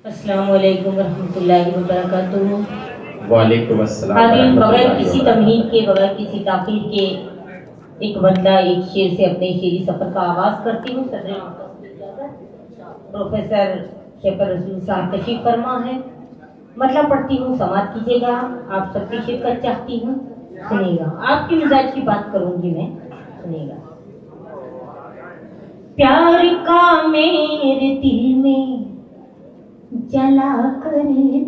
अस्सलाम वालेकुम रहमतुल्लाहि व बरकातुहू। वालेकुम अस्सलाम हाज़रीन, बगैर रहमतुल्लाहि किसी व तमहीद बरकातुहू। के, बगैर किसी ताक़ीद के एक बंदा एक शेर से अपने शेरी सफर का आगाज करती हूँ। सदर प्रोफेसर शेफर रसूल साहब तशरीफ फरमा है। मतलब पढ़ती हूँ, समात कीजिएगा। आप सबकी शिरकत चाहती हूँ, सुनिएगा। आपकी मिजाज की बात करूंगी मैं, सुनिएगा। प्यार का मेरे दिल में जला कर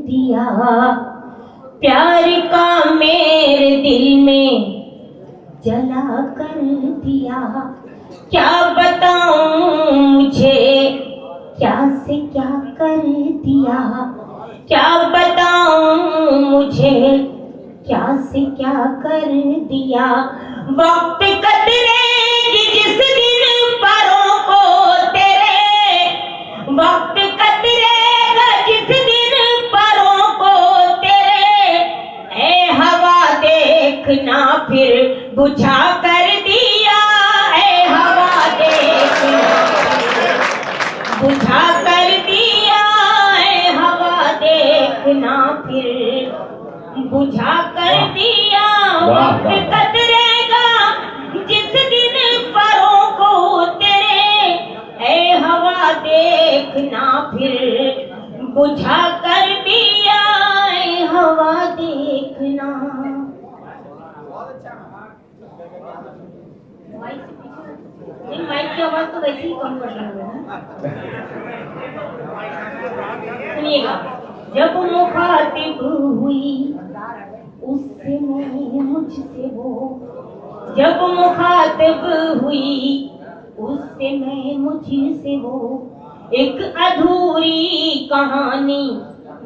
दिया, प्यार का मेरे दिल में जला कर दिया। क्या बताऊं मुझे क्या से क्या कर दिया, क्या बताऊं मुझे क्या से क्या कर दिया। वक्त कतरेगी जिस दिन परों को तेरे, वक्त कतरेगा जिस दिन परों को तेरे। ए हवा देखना फिर बुझा कर दिया, ए हवा देखना बुझा कर दिया, ए हवा देखना फिर बुझा कर दिया। वक्त कतरेगा जिस दिन परों को तेरे, ए हवा देखना फिर बुझा कर दिया, ए हवा देखना। माइक की आवाज तो वैसे ही कम कर रही है। सुनिएगा। जब मुखातिब हुई उससे मैं मुझसे वो, जब मुखातिब हुई उससे मैं मुझसे वो, एक अधूरी कहानी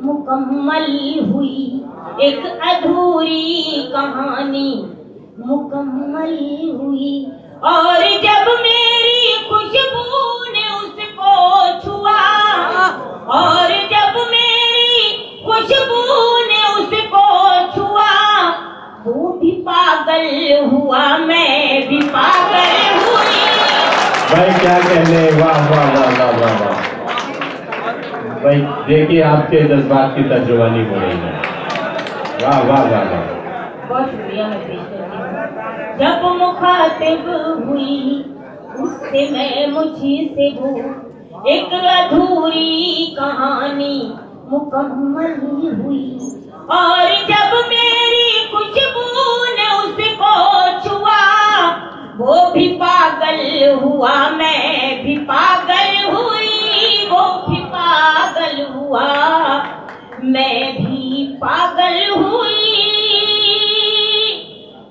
मुकम्मल हुई, एक अधूरी कहानी मुकम्मल हुई। और जब मेरी खुशबू ने उसको छुआ, और जब मेरी खुशबू ने उसको छुआ, वो भी पागल हुआ, मैं भी पागल हुई। भाई क्या कहने, वाह वाह वाह वाह वाह वाह। भाई देखिए आपके जज्बात की तर्जुमानी हो रही है। वाह वाह वाह वाह। बहुत शुक्रिया, मैं पेश करती हूँ। जब मुखातिब हुई उससे मैं मुझसे वो, एक अधूरी कहानी मुकम्मल हुई। और जब मेरी खुशबू ने उसको छुआ, वो भी पागल हुआ, मैं भी पागल हुई। वो भी पागल हुआ, मैं भी पागल हुई।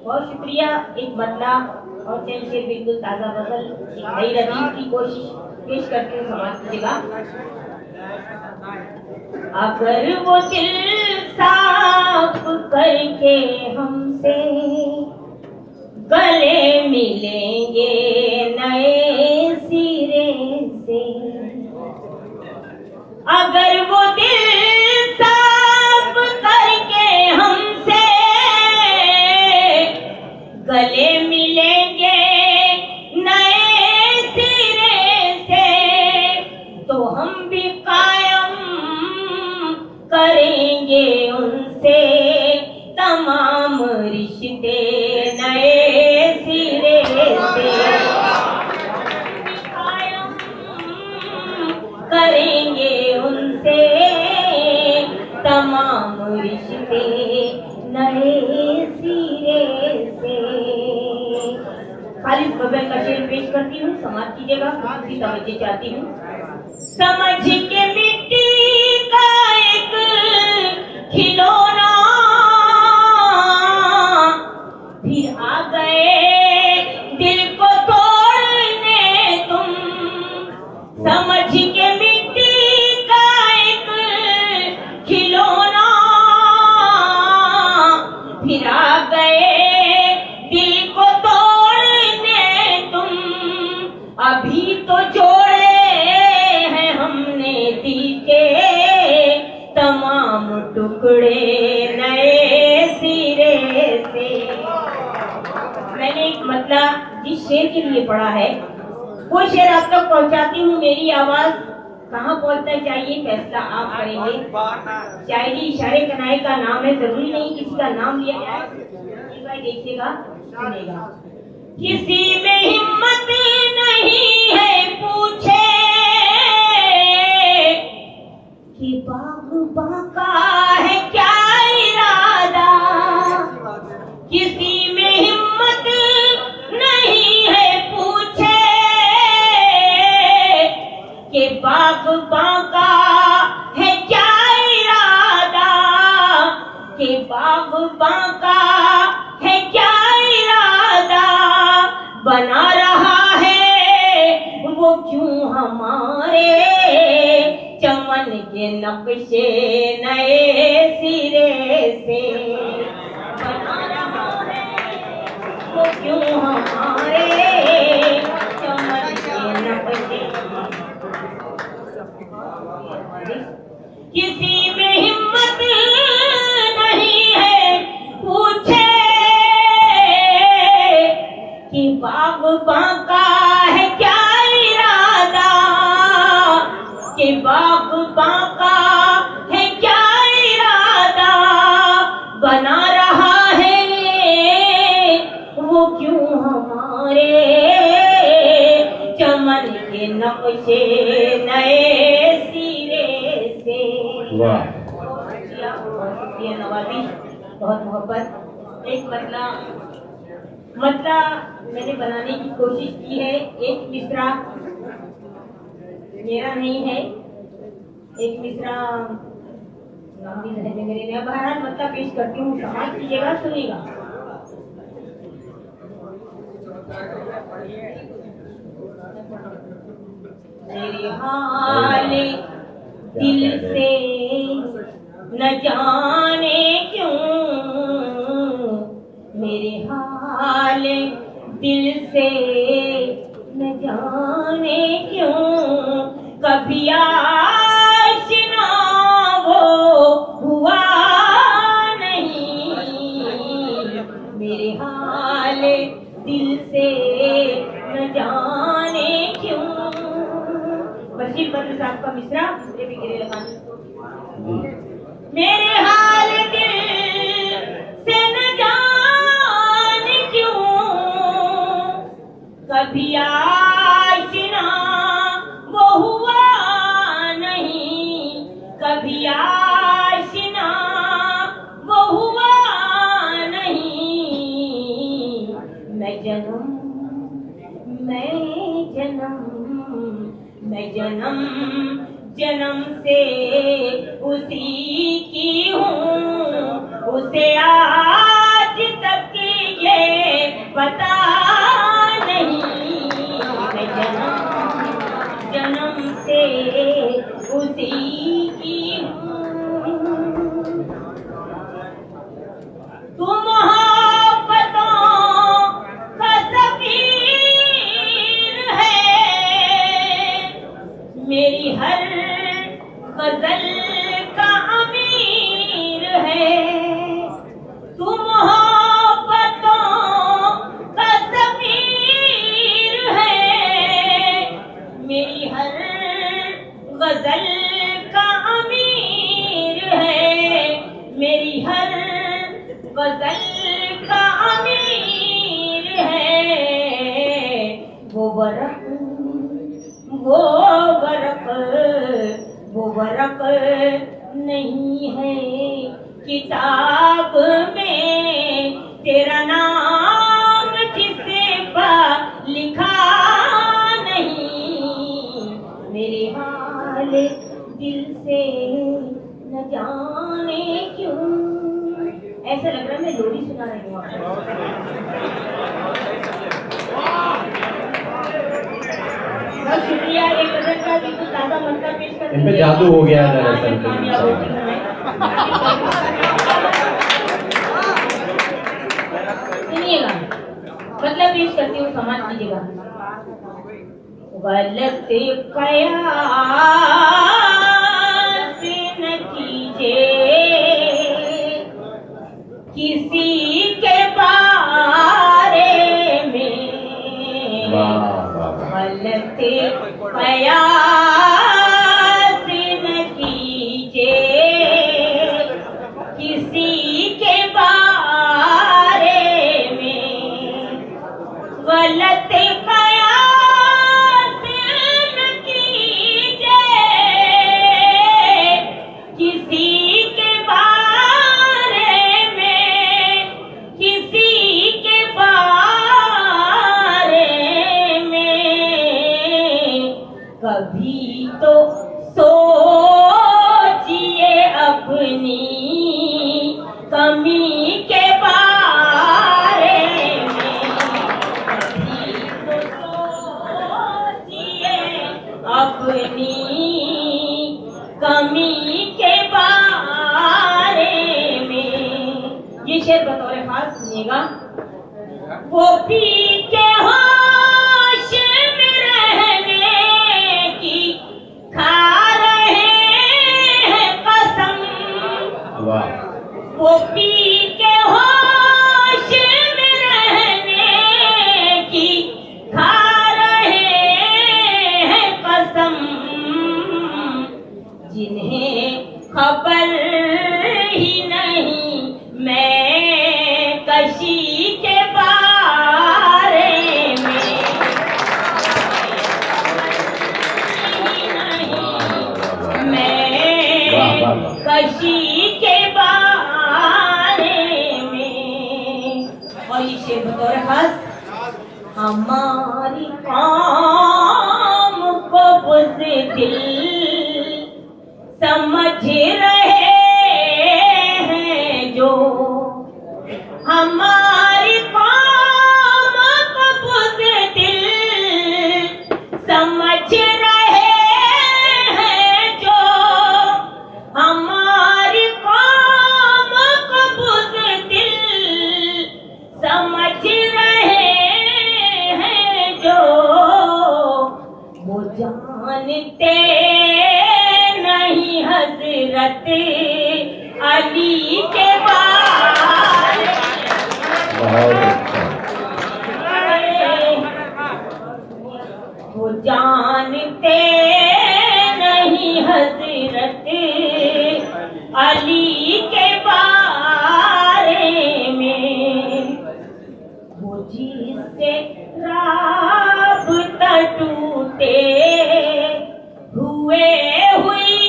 बहुत शुक्रिया। एक बदला और चंद शेर बिल्कुल ताजा गजल, एक नई रदीफ की कोशिश पेश करके समाप्त कीजिएगा। अगर वो दिल साफ करके हमसे गले मिलेंगे नए सिरे से, अगर वो दिल साफ करके हमसे गले मिलेंगे नए सिरे से, तो हम भी कायम करेंगे उनसे तमाम रिश्ते नए सिरे से। कायम करेंगे उनसे तमाम रिश्ते नए सिरे से। खालिद गजल का शेर पेश करती हूँ, समाप्त कीजिएगा। कुछ तवज्जो चाहती हूँ। समझ के मिट्टी का एक खिलौना फिर आ गए दिल को तोड़ने तुम, समझ के मिट्टी का एक खिलौना फिर आ गए दिल को तोड़ने तुम। अभी तो जोड़े हैं हमने दिल के तमाम टुकड़े नए सिरे से। मैंने एक मतलब जिस शेर के लिए पढ़ा है वो शेर आप तक पहुंचाती हूँ। मेरी आवाज कहाँ पहुँचना चाहिए फैसला आप करेंगे। शायरी इशारे कनाए का नाम है, जरूरी नहीं किसी का नाम लिया जाए। देखिएगा, सुनेगा। किसी में हिम्मत नहीं है पूछे कि बाग़बां का है क्या इरादा। किसी में हिम्मत नहीं है पूछे कि बाग़बां का है क्या इरादा, कि बाग़बां का है क्या इरादा। बना रहा है वो क्यों हमारे चमन के नक्शे नए सिरे से। बना रहा है वो क्यों हमारे चमन के नक्शे। किसी में हिम्मत नहीं है पूछे कि बाग़बां का है क्या इरादा, कि बाग़बां का है क्या इरादा। बना रहा है वो क्यों हमारे चमन के नक्शे नए सिरे से। वाह, नवाज़ी, बहुत मोहब्बत। एक मतला मैंने बनाने की कोशिश की है। एक मिसरा मेरा नहीं है, एक मिसरा नाम भी रहने मेरे लिए। बहरहाल मतला पेश करती हूँ, समाज कीजिएगा, सुनिएगा। मेरे हाल दिल से न जाने क्यों, मेरे हाल दिल से न जाने क्यों, कभी आशना वो हुआ नहीं। मेरे हाल दिल से न जाने क्यों। बशीर बद्र साहब का मिसरा, ये भी गिरे लगानी। मेरे हाल दिल से न जाने क्यों, कभी आशना वो हुआ नहीं, कभी आशना वो हुआ नहीं। मैं जन्म जन्म से उसी की हूँ, उसे आज तक ये पता नहीं। मैं जन्म से उसी की हूँ। तू मोहब्बतों का सफीर है, मेरी हर गजल का अमीर है। तू मोहब्बतों का सफीर है, मेरी हर गजल का अमीर है, मेरी हर गजल का अमीर है। वो बरक नहीं है किताब में तेरा नाम जिसे पर लिखा नहीं। मेरे हाल दिल से न जाने क्यों। ऐसा लग रहा है मैं लोरी सुना रही हूँ बहुत शुक्रिया। एक गजल का भी कुछ ज्यादा मतलब पेश कर इन पे जादू हो गया दरअसल। सुनिएगा, मतलब पेश करती हूँ, समाज कीजिएगा। गलत कयास न कीजिए किसी के बारे में, गलत कयास नहीं के बारे में। ये शेर बतौर खास सुनिएगा। वो पी के होश में रहने की खा रहे हैं कसम। वो पी के होश में रहने की खा रहे हैं कसम। जिन्हें खबर ही नहीं मैं कशी के बारे में। मैं कशी के बारे में। और ये शेर बतौर खास। हमारी काम को बुज़दिल समझ रहे हैं जो। हमारी काम को बुज़दिल समझ रहे हैं जो। हमारी काम को बुज़दिल समझ रहे हैं जो। वो जानते नहीं हजरत अली के बारे। वो जानते नहीं हजरत अली के बारे में। वो जिससे राबता टूटे हुए हुई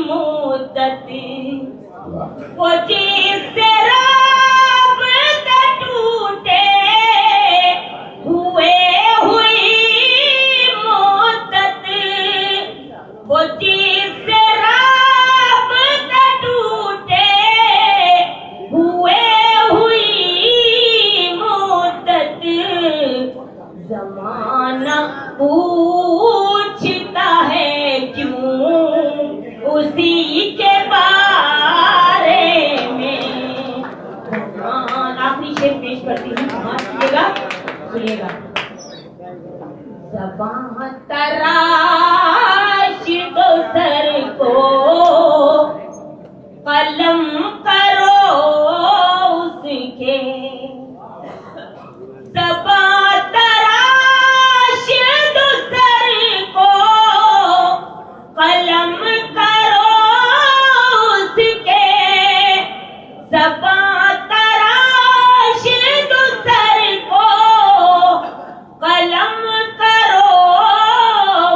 मुद्दत। वो जिससे राबता टूटे हुए हुई मुद्दत। वो जिससे राबता टूटे हुए हुई मुद्दत। जमाना पूछता है क्यों उसी के बारे में। आखिरी शेर पेश करती हूँ, सुनिएगा सुनिएगा। ज़बां तराश दो सर को कलम करो उसके। ज़बां तराश दो सर को कलम करो उसके। ज़बां तराश दो सर को कलम करो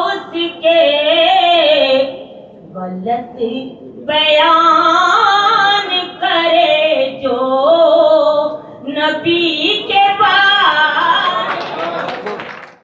उसके। गलत बयान